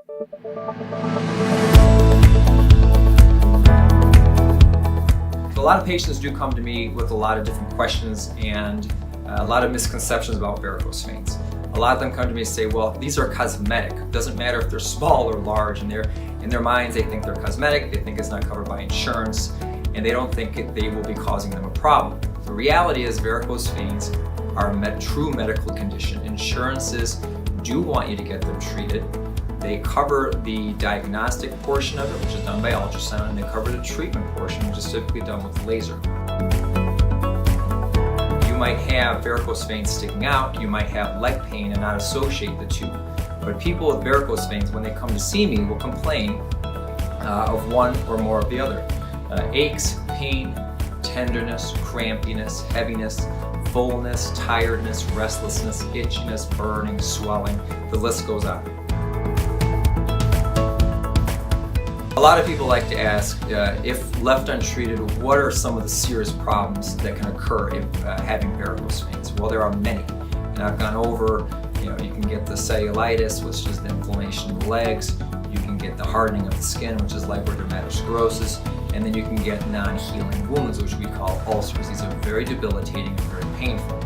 A lot of patients do come to me with a lot of different questions and a lot of misconceptions about varicose veins. A lot of them come to me and say, well, these are cosmetic. It doesn't matter if they're small or large. And in their minds, they think they're cosmetic, they think it's not covered by insurance, and they don't think they will be causing them a problem. The reality is varicose veins are a true medical condition. Insurances do want you to get them treated. They cover the diagnostic portion of it, which is done by ultrasound, and they cover the treatment portion, which is typically done with laser. You might have varicose veins sticking out, you might have leg pain and not associate the two. But people with varicose veins, when they come to see me, will complain of one or more of the other. Aches, pain, tenderness, crampiness, heaviness, fullness, tiredness, restlessness, itchiness, burning, swelling, the list goes on. A lot of people like to ask, if left untreated, what are some of the serious problems that can occur if having varicose veins? Well, there are many. And I've gone over, you can get the cellulitis, which is the inflammation of the legs. You can get the hardening of the skin, which is dermatosclerosis. And then you can get non-healing wounds, which we call ulcers. These are very debilitating and very painful.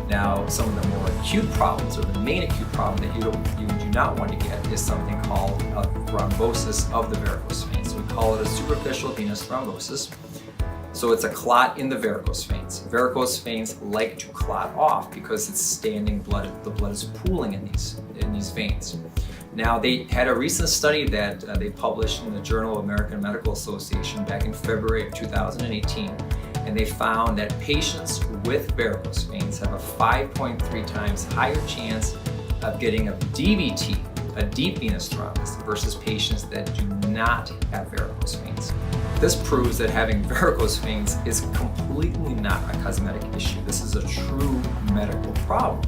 Now, some of the more acute problems, or the main acute problem that you do not want to get, is something called a thrombosis of the varicose veins. So we call it a superficial venous thrombosis. So it's a clot in the varicose veins. Varicose veins like to clot off because it's standing blood. The blood is pooling in these veins. Now, they had a recent study that they published in the Journal of American Medical Association back in February of 2018, and they found that patients with varicose veins have a 5.3 times higher chance of getting a DVT, a deep venous thrombus, versus patients that do not have varicose veins. This proves that having varicose veins is completely not a cosmetic issue. This is a true medical problem.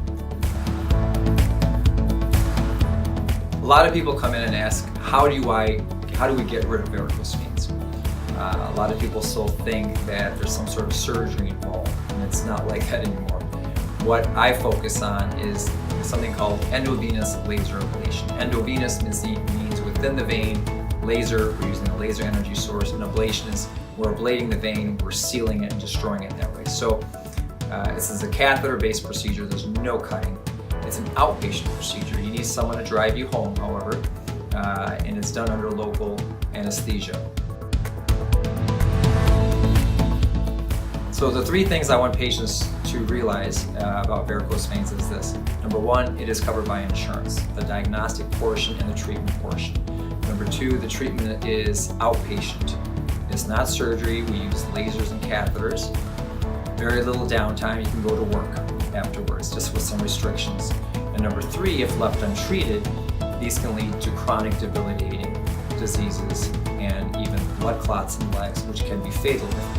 A lot of people come in and ask, how do we get rid of varicose veins? A lot of people still think that there's some sort of surgery involved, and it's not like that anymore. What I focus on is something called endovenous laser ablation. Endovenous means within the vein. Laser, we're using a laser energy source, and ablation is we're ablating the vein, we're sealing it and destroying it that way. So this is a catheter-based procedure, there's no cutting. It's an outpatient procedure. You need someone to drive you home, however, and it's done under local anesthesia. So the three things I want patients to realize about varicose veins is this. Number one, it is covered by insurance, the diagnostic portion and the treatment portion. Number two, the treatment is outpatient. It's not surgery. We use lasers and catheters. Very little downtime. You can go to work afterwards, just with some restrictions. And number three, if left untreated, these can lead to chronic debilitating diseases and even blood clots in the legs, which can be fatal if